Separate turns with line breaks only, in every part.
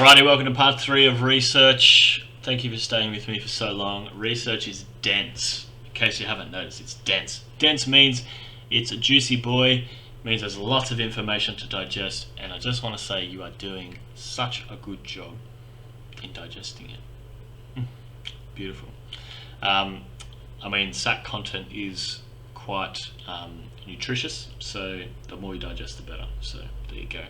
Alrighty, welcome to part 3 of research. Thank you for staying with me for so long. Research is dense. In case you haven't noticed, it's dense. Dense means it's a juicy boy, means there's lots of information to digest, and I just want to say you are doing such a good job in digesting it. Beautiful. SAC content is quite nutritious, so the more you digest, the better. So there you go.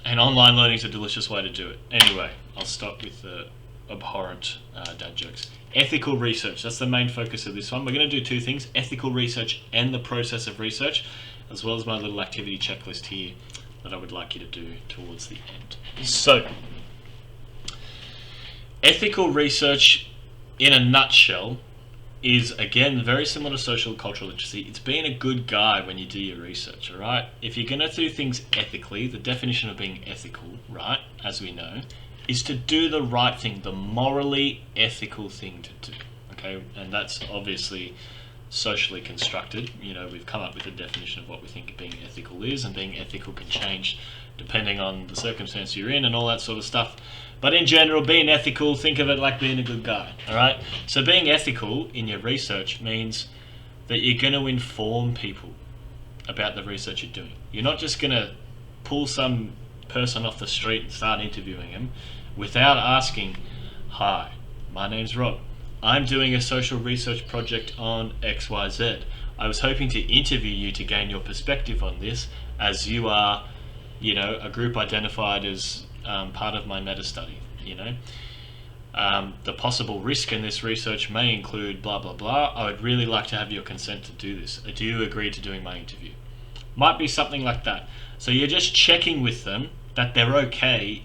And online learning is a delicious way to do it. Anyway, I'll stop with the abhorrent dad jokes. Ethical research, that's the main focus of this one. We're going to do two things, ethical research and the process of research, as well as my little activity checklist here that I would like you to do towards the end. So, ethical research in a nutshell is, again, very similar to social and cultural literacy. It's being a good guy when you do your research, all right? If you're going to do things ethically, the definition of being ethical, right, as we know, is to do the right thing, the morally ethical thing to do, okay? And that's obviously socially constructed. You know, we've come up with a definition of what we think being ethical is, and being ethical can change depending on the circumstance you're in and all that sort of stuff. But in general, being ethical, think of it like being a good guy, all right? So being ethical in your research means that you're going to inform people about the research you're doing. You're not just going to pull some person off the street and start interviewing him without asking, "Hi, my name's Rob. I'm doing a social research project on XYZ. I was hoping to interview you to gain your perspective on this, as you are, you know, a group identified as part of my meta study, you know. The possible risk in this research may include blah, blah, blah. I would really like to have your consent to do this. Do you agree to doing my interview?" Might be something like that. So you're just checking with them that they're okay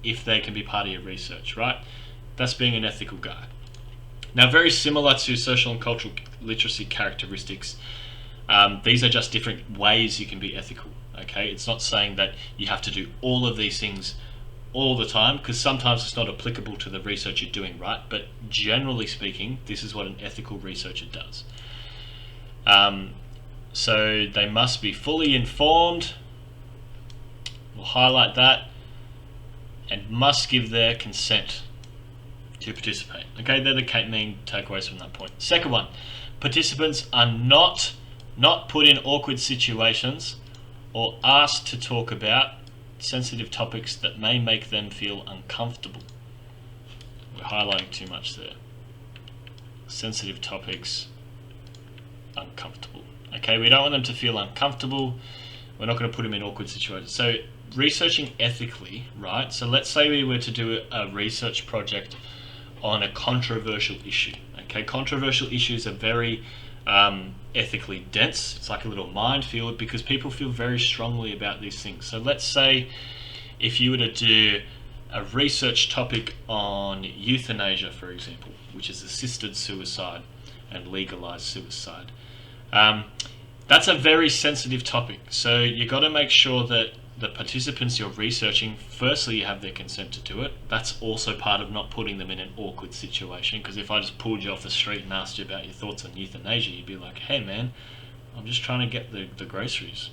if they can be part of your research, right? That's being an ethical guy. Now, very similar to social and cultural literacy characteristics, these are just different ways you can be ethical, okay? It's not saying that you have to do all of these things all the time, because sometimes it's not applicable to the research you're doing, right? But generally speaking, this is what an ethical researcher does. So they must be fully informed, we'll highlight that, and must give their consent to participate. Okay, they're the main takeaways from that point. Second one, participants are not put in awkward situations or asked to talk about sensitive topics that may make them feel uncomfortable. We're highlighting too much there. Sensitive topics, uncomfortable. Okay, we don't want them to feel uncomfortable. We're not going to put them in awkward situations. So researching ethically, right? So let's say we were to do a research project on a controversial issue. Okay, controversial issues are very ethically dense. It's like a little minefield because people feel very strongly about these things. So let's say if you were to do a research topic on euthanasia, for example, which is assisted suicide and legalized suicide. That's a very sensitive topic. So you got to make sure that the participants you're researching, firstly, you have their consent to do it. That's also part of not putting them in an awkward situation, because if I just pulled you off the street and asked you about your thoughts on euthanasia, you'd be like, "Hey man, I'm just trying to get the groceries.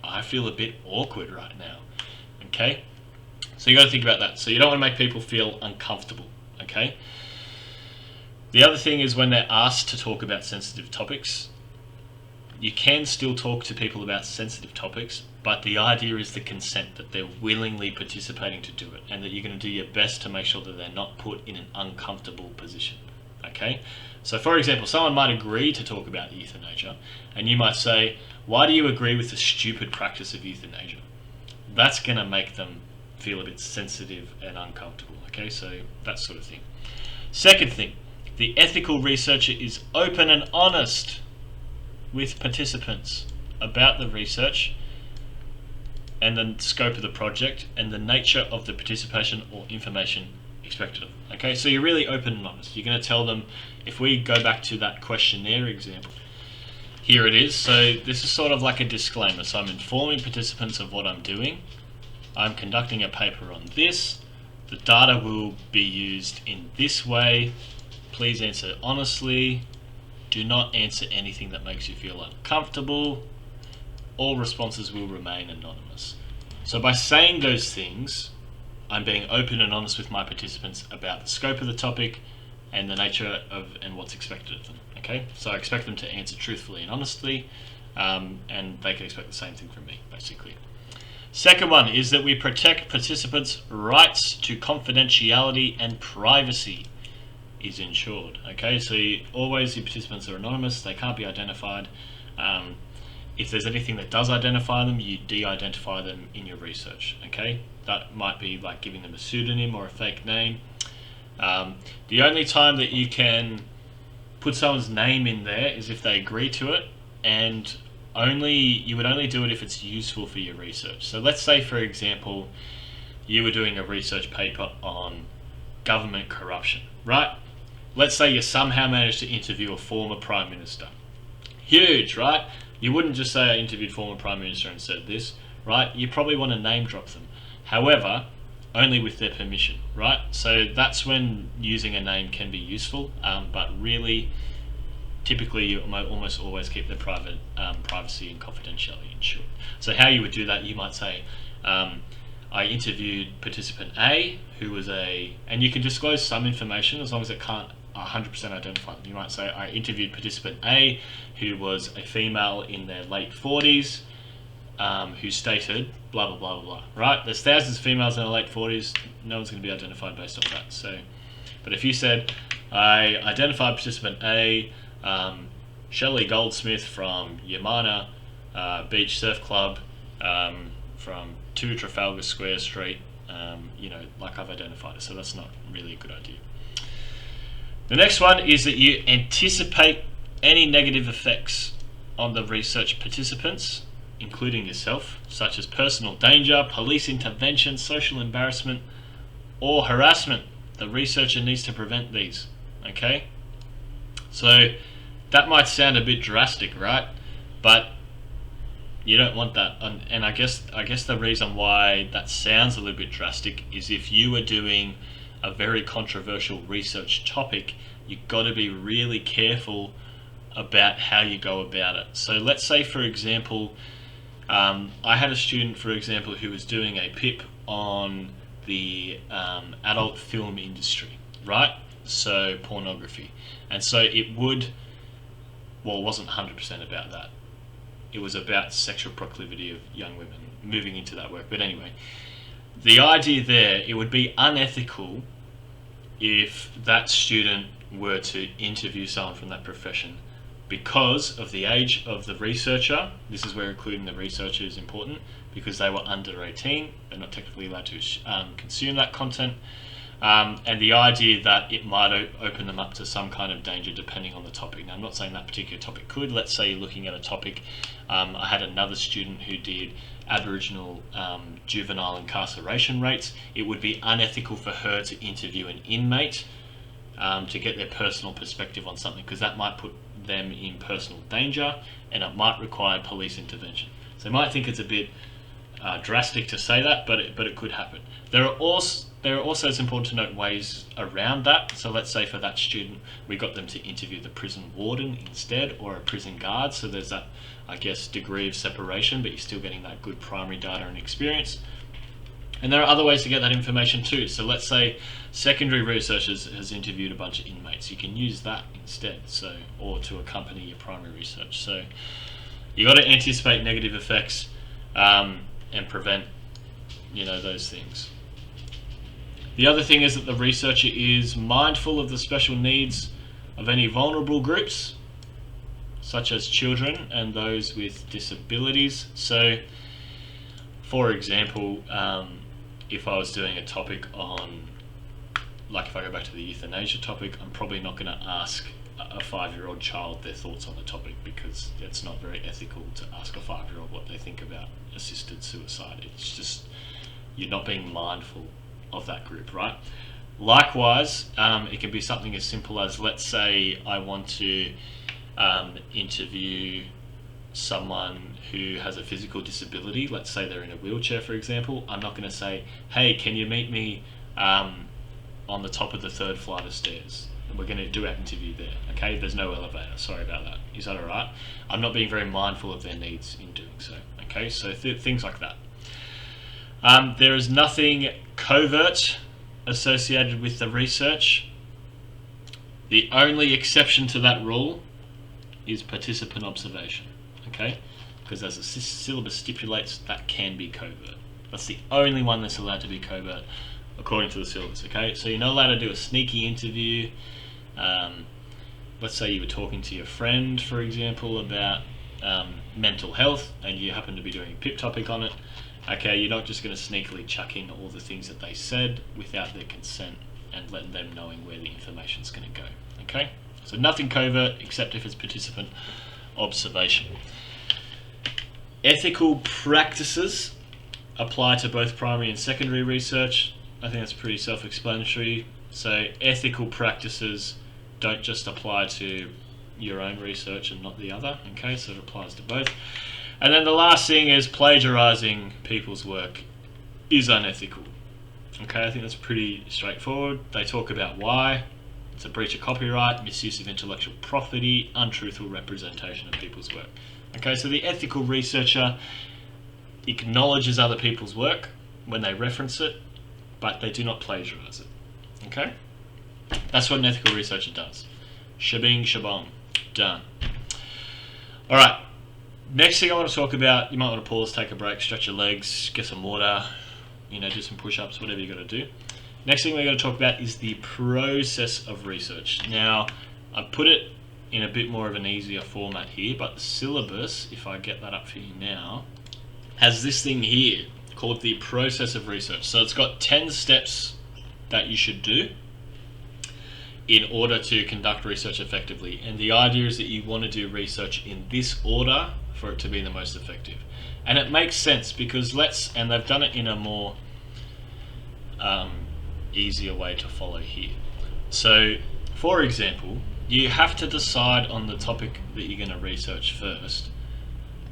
I feel a bit awkward right now." Okay? So you got to think about that. So you don't want to make people feel uncomfortable. Okay? The other thing is when they're asked to talk about sensitive topics, you can still talk to people about sensitive topics, but the idea is the consent, that they're willingly participating to do it, and that you're going to do your best to make sure that they're not put in an uncomfortable position. Okay? So for example, someone might agree to talk about euthanasia, and you might say, "Why do you agree with the stupid practice of euthanasia?" That's going to make them feel a bit sensitive and uncomfortable. Okay? So that sort of thing. Second thing, the ethical researcher is open and honest with participants about the research and the scope of the project and the nature of the participation or information expected of them. Okay, so you're really open and honest. You're going to tell them, if we go back to that questionnaire example, here it is. So this is sort of like a disclaimer. So I'm informing participants of what I'm doing. I'm conducting a paper on this. The data will be used in this way. Please answer honestly. Do not answer anything that makes you feel uncomfortable. All responses will remain anonymous. So by saying those things, I'm being open and honest with my participants about the scope of the topic and the nature of and what's expected of them. Okay, so I expect them to answer truthfully and honestly, and they can expect the same thing from me, basically. Second one is that we protect participants' rights to confidentiality and privacy is ensured. Okay, so always the participants are anonymous, they can't be identified. If there's anything that does identify them, you de-identify them in your research. Okay, that might be like giving them a pseudonym or a fake name. The only time that you can put someone's name in there is if they agree to it, and you would only do it if it's useful for your research. So let's say, for example, you were doing a research paper on government corruption, right? Let's say you somehow managed to interview a former Prime Minister. Huge, right? You wouldn't just say I interviewed former Prime Minister and said this, right? You probably want to name drop them. However, only with their permission, right? So that's when using a name can be useful, but really, typically you almost always keep the privacy and confidentiality ensured. So how you would do that, you might say, I interviewed participant A, who was and you can disclose some information as long as it can't 100% identify them. You might say, I interviewed participant A, who was a female in their late 40s, who stated blah blah blah blah blah. Right? There's thousands of females in their late 40s. No one's going to be identified based on that. So, but if you said, I identified participant A, Shelley Goldsmith from Yamana Beach Surf Club, from 2 Trafalgar Square Street, like I've identified it. So that's not really a good idea. The next one is that you anticipate any negative effects on the research participants, including yourself, such as personal danger, police intervention, social embarrassment, or harassment. The researcher needs to prevent these. Okay? So that might sound a bit drastic, right? But you don't want that. And I guess the reason why that sounds a little bit drastic is if you were doing a very controversial research topic, you've got to be really careful about how you go about it. So let's say, for example, I had a student, for example, who was doing a PIP on the adult film industry, right? So pornography. And so it wasn't 100% about that. It was about sexual proclivity of young women moving into that work. But anyway, the idea there, it would be unethical if that student were to interview someone from that profession because of the age of the researcher. This is where including the researcher is important, because they were under 18. They're not technically allowed to consume that content. And the idea that it might open them up to some kind of danger depending on the topic. Now, I'm not saying that particular topic could. Let's say you're looking at a topic. I had another student who did Aboriginal juvenile incarceration rates. It would be unethical for her to interview an inmate to get their personal perspective on something, because that might put them in personal danger and it might require police intervention. So you might think it's a bit drastic to say that, but it could happen. There are also, it's important to note ways around that. So let's say for that student, we got them to interview the prison warden instead, or a prison guard. So there's that, I guess, degree of separation, but you're still getting that good primary data and experience. And there are other ways to get that information too. So let's say secondary researchers has interviewed a bunch of inmates. You can use that instead, or to accompany your primary research. So you got to anticipate negative effects and prevent, those things. The other thing is that the researcher is mindful of the special needs of any vulnerable groups, such as children and those with disabilities. So, for example, if I was doing a topic on, like if I go back to the euthanasia topic, I'm probably not going to ask a 5-year-old child their thoughts on the topic, because it's not very ethical to ask a 5-year-old what they think about assisted suicide. It's just, you're not being mindful of that group, right? Likewise, it can be something as simple as, let's say I want to interview someone who has a physical disability. Let's say they're in a wheelchair, for example. I'm not going to say, hey, can you meet me on the top of the 3rd flight of stairs? And we're going to do our interview there. Okay, there's no elevator. Sorry about that. Is that all right? I'm not being very mindful of their needs in doing so. Okay, so things like that. There is nothing covert associated with the research. The only exception to that rule is participant observation, okay? Because as the syllabus stipulates, that can be covert. That's the only one that's allowed to be covert according to the syllabus, okay? So you're not allowed to do a sneaky interview. Let's say you were talking to your friend, for example, about mental health, and you happen to be doing a PIP topic on it. Okay, you're not just going to sneakily chuck in all the things that they said without their consent and letting them knowing where the information's going to go. Okay, so nothing covert except if it's participant observation. Ethical practices apply to both primary and secondary research. I think that's pretty self-explanatory. So ethical practices don't just apply to your own research and not the other. Okay, so it applies to both. And then the last thing is plagiarizing people's work is unethical. Okay, I think that's pretty straightforward. They talk about why. It's a breach of copyright, misuse of intellectual property, untruthful representation of people's work. Okay, so the ethical researcher acknowledges other people's work when they reference it, but they do not plagiarize it. Okay? That's what an ethical researcher does. Shabing shabong. Done. Alright. Next thing I want to talk about, you might want to pause, take a break, stretch your legs, get some water, do some push-ups, whatever you got to do. Next thing we're going to talk about is the process of research. Now, I've put it in a bit more of an easier format here, but the syllabus, if I get that up for you now, has this thing here called the process of research. So it's got 10 steps that you should do in order to conduct research effectively. And the idea is that you want to do research in this order for it to be the most effective. And it makes sense because and they've done it in a more easier way to follow here. So, for example, you have to decide on the topic that you're going to research first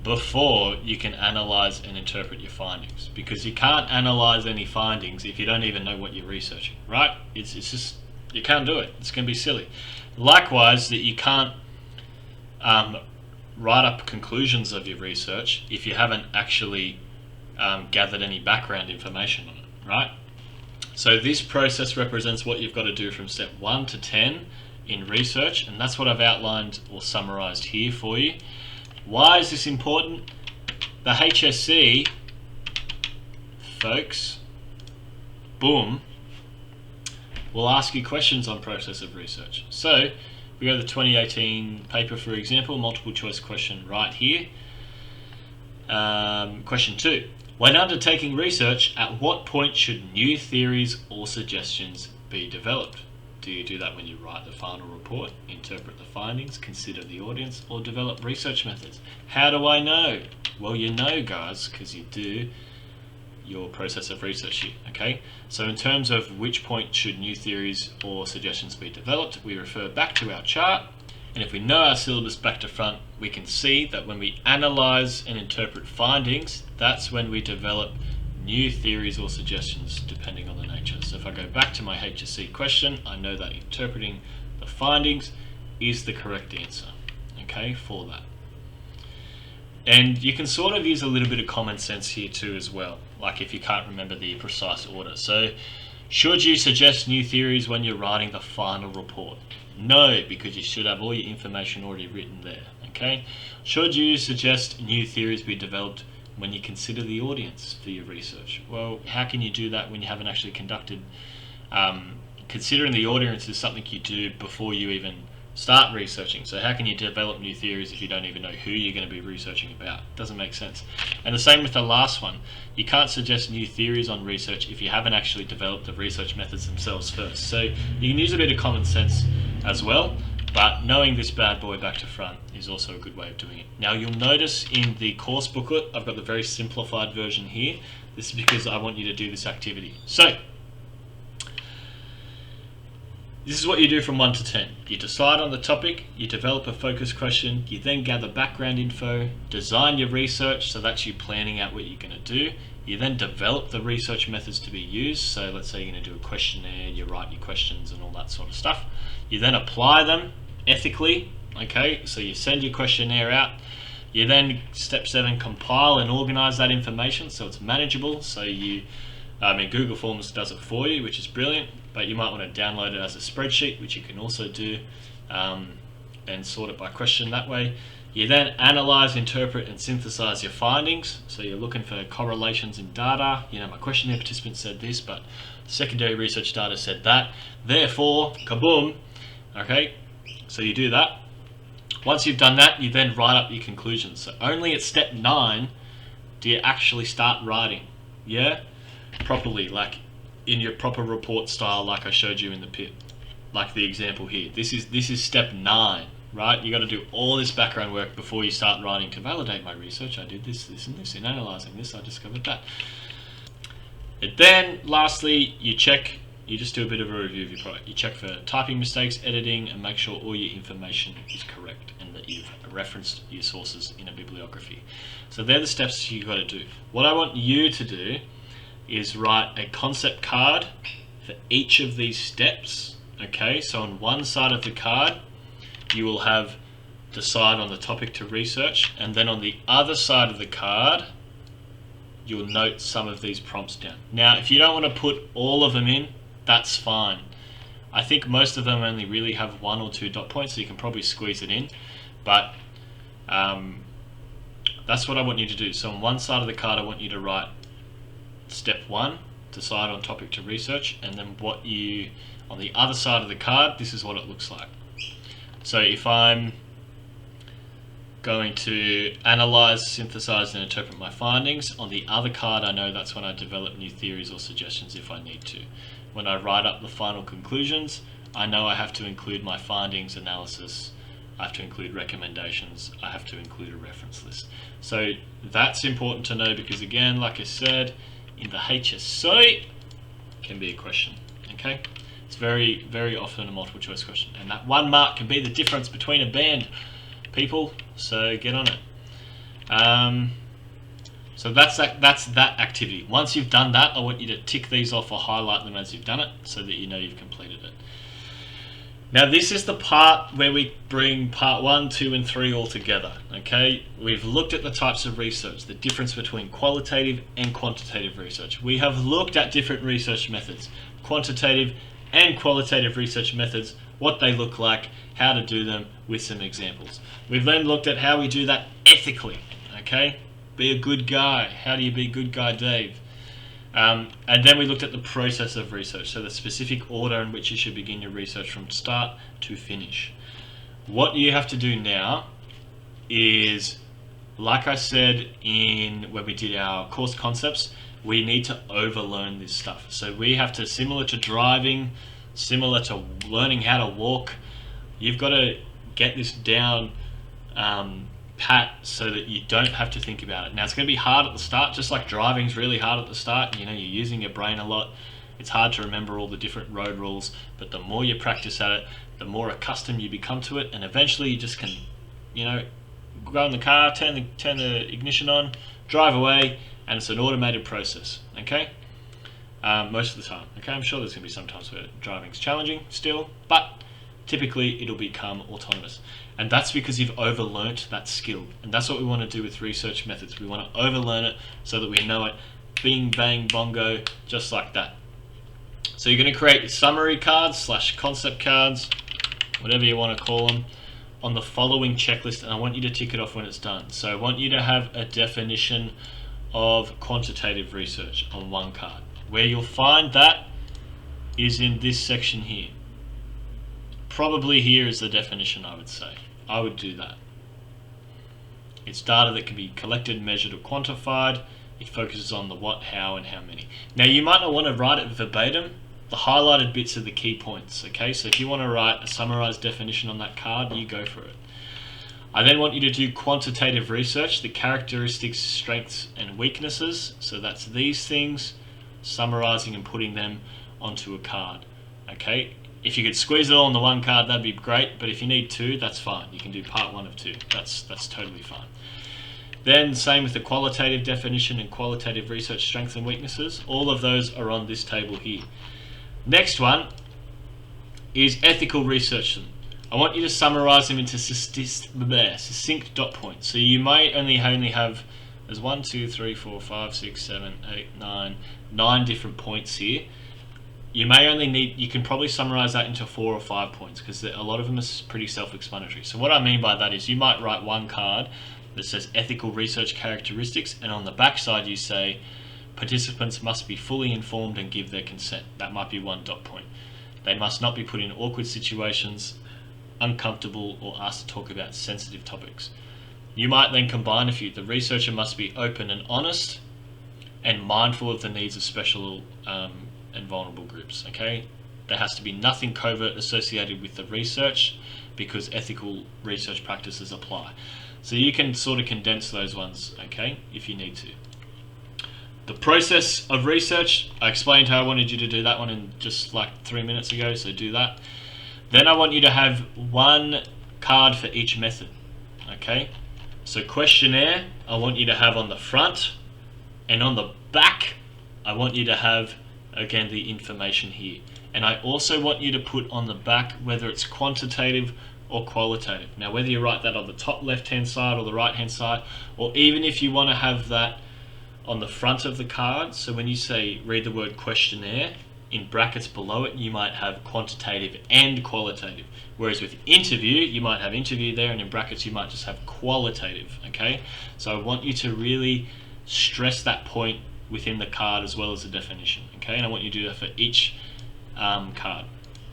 before you can analyze and interpret your findings, because you can't analyze any findings if you don't even know what you're researching, right? It's just, you can't do it. It's going to be silly. Likewise, that you can't write up conclusions of your research if you haven't actually gathered any background information on it, right? So this process represents what you've got to do from step 1 to 10 in research, and that's what I've outlined or summarized here for you. Why is this important? The HSC, folks, boom, will ask you questions on process of research. So we go to the 2018 paper, for example, multiple choice question right here. Question 2. When undertaking research, at what point should new theories or suggestions be developed? Do you do that when you write the final report, interpret the findings, consider the audience, or develop research methods? How do I know? Well, you know, guys, because you do your process of research here, okay? So in terms of which point should new theories or suggestions be developed, we refer back to our chart, and if we know our syllabus back to front, we can see that when we analyze and interpret findings, that's when we develop new theories or suggestions depending on the nature. So if I go back to my HSC question, I know that interpreting the findings is the correct answer, okay, for that. And you can sort of use a little bit of common sense here too as well, like if you can't remember the precise order. So should you suggest new theories when you're writing the final report? No, because you should have all your information already written there, okay? Should you suggest new theories be developed when you consider the audience for your research? Well, how can you do that when you haven't actually conducted? Considering the audience is something you do before you even start researching. So how can you develop new theories if you don't even know who you're going to be researching about? Doesn't make sense. And the same with the last one. You can't suggest new theories on research if you haven't actually developed the research methods themselves first. So you can use a bit of common sense as well, but knowing this bad boy back to front is also a good way of doing it. Now you'll notice in the course booklet, I've got the very simplified version here. This is because I want you to do this activity. So this is what you do from 1 to 10. You decide on the topic, you develop a focus question, you then gather background info, design your research, so that's you planning out what you're going to do. You then develop the research methods to be used, so let's say you're going to do a questionnaire, you write your questions and all that sort of stuff. You then apply them ethically, okay, so you send your questionnaire out, You then, step 7, compile and organize that information so it's manageable. So Google Forms does it for you, which is brilliant, but you might want to download it as a spreadsheet, which you can also do, and sort it by question that way. You then analyze, interpret, and synthesize your findings. So you're looking for correlations in data. My questionnaire participant said this, but secondary research data said that. Therefore, kaboom. Okay, so you do that. Once you've done that, you then write up your conclusions. So only at step 9 do you actually start writing. Yeah, properly, like in your proper report style, like I showed you in the pit, like the example here. This is step 9. Right, you got to do all this background work before you start writing. To validate my research, I did this, this, and this. In analyzing this, I discovered that. And then, lastly, you just do a bit of a review of your product. You check for typing mistakes, editing, and make sure all your information is correct and that you've referenced your sources in a bibliography. So they're the steps you've got to do. What I want you to do is write a concept card for each of these steps. Okay, so on one side of the card, you will have decide on the topic to research, and then on the other side of the card you'll note some of these prompts down. Now if you don't want to put all of them in, that's fine. I think most of them only really have 1 or 2 dot points, so you can probably squeeze it in, but that's what I want you to do. So on one side of the card I want you to write step 1, decide on topic to research, and then on the other side of the card, this is what it looks like. So if I'm going to analyze, synthesize, and interpret my findings, on the other card I know that's when I develop new theories or suggestions if I need to. When I write up the final conclusions, I know I have to include my findings, analysis, I have to include recommendations, I have to include a reference list. So that's important to know because, again, like I said, in the HSC can be a question, okay? It's very, very often a multiple choice question, and that 1 mark can be the difference between a band, people. So get on it. So that's that activity. Once you've done that, I want you to tick these off or highlight them as you've done it, so that you know you've completed it. Now this is the part where we bring part 1, 2, and 3 all together. Okay, we've looked at the types of research, the difference between qualitative and quantitative research. We have looked at different research methods, quantitative and qualitative research methods, what they look like, how to do them with some examples. We've then looked at how we do that ethically. Okay, be a good guy. How do you be good guy Dave? And then we looked at the process of research, so the specific order in which you should begin your research from start to finish. What you have to do now is, like I said when we did our course concepts, we need to overlearn this stuff. So we have to, similar to driving, similar to learning how to walk, you've got to get this down pat so that you don't have to think about it. Now it's going to be hard at the start, just like driving's really hard at the start. You're using your brain a lot. It's hard to remember all the different road rules, but the more you practice at it, the more accustomed you become to it, and eventually you just can, go in the car, turn the ignition on, drive away, and it's an automated process. Okay, most of the time. Okay, I'm sure there's going to be some times where driving's challenging still, but typically it'll become autonomous. And that's because you've overlearnt that skill. And that's what we want to do with research methods. We want to overlearn it so that we know it, bing, bang, bongo, just like that. So you're going to create summary cards / concept cards, whatever you want to call them, on the following checklist, and I want you to tick it off when it's done. So I want you to have a definition of quantitative research on one card. Where you'll find that is in this section here. Probably here is the definition, I would say. I would do that. It's data that can be collected, measured, or quantified. It focuses on the what, how, and how many. Now you might not want to write it verbatim. The highlighted bits are the key points, okay? So if you want to write a summarized definition on that card, you go for it. I then want you to do quantitative research, the characteristics, strengths, and weaknesses. So that's these things, summarizing and putting them onto a card, okay? If you could squeeze it all on the one card, that'd be great, but if you need 2, that's fine. You can do part 1 of 2. That's totally fine. Then same with the qualitative definition and qualitative research strengths and weaknesses. All of those are on this table here. Next one is ethical research. I want you to summarize them into succinct dot points. So you might only have, there's 1, 2, 3, 4, 5, 6, 7, 8, 9 different points here. You may only need, you can probably summarize that into 4 or 5 points because a lot of them are pretty self-explanatory. So what I mean by that is you might write one card that says ethical research characteristics, and on the back side you say participants must be fully informed and give their consent. That might be 1 dot point. They must not be put in awkward situations, uncomfortable, or asked to talk about sensitive topics. You might then combine a few. The researcher must be open and honest and mindful of the needs of special and vulnerable groups. Okay, there has to be nothing covert associated with the research because ethical research practices apply. So you can sort of condense those ones, okay, if you need to. The process of research, I explained how I wanted you to do that one in just like 3 minutes ago, so do that. Then I want you to have one card for each method, okay? So questionnaire, I want you to have on the front, and on the back, I want you to have, again, the information here. And I also want you to put on the back whether it's quantitative or qualitative. Now, whether you write that on the top left-hand side or the right-hand side, or even if you want to have that on the front of the card, so when you say, read the word questionnaire, in brackets below it, you might have quantitative and qualitative. Whereas with interview, you might have interview there, and in brackets, you might just have qualitative, okay? So I want you to really stress that point within the card as well as the definition, okay? And I want you to do that for each card,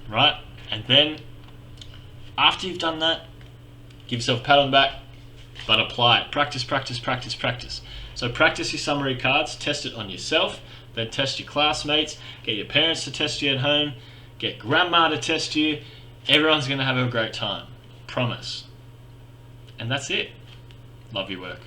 right? And then, after you've done that, give yourself a pat on the back, but apply it. Practice, practice, practice, practice. So practice your summary cards, test it on yourself, then test your classmates, get your parents to test you at home, get grandma to test you. Everyone's going to have a great time. Promise. And that's it. Love your work.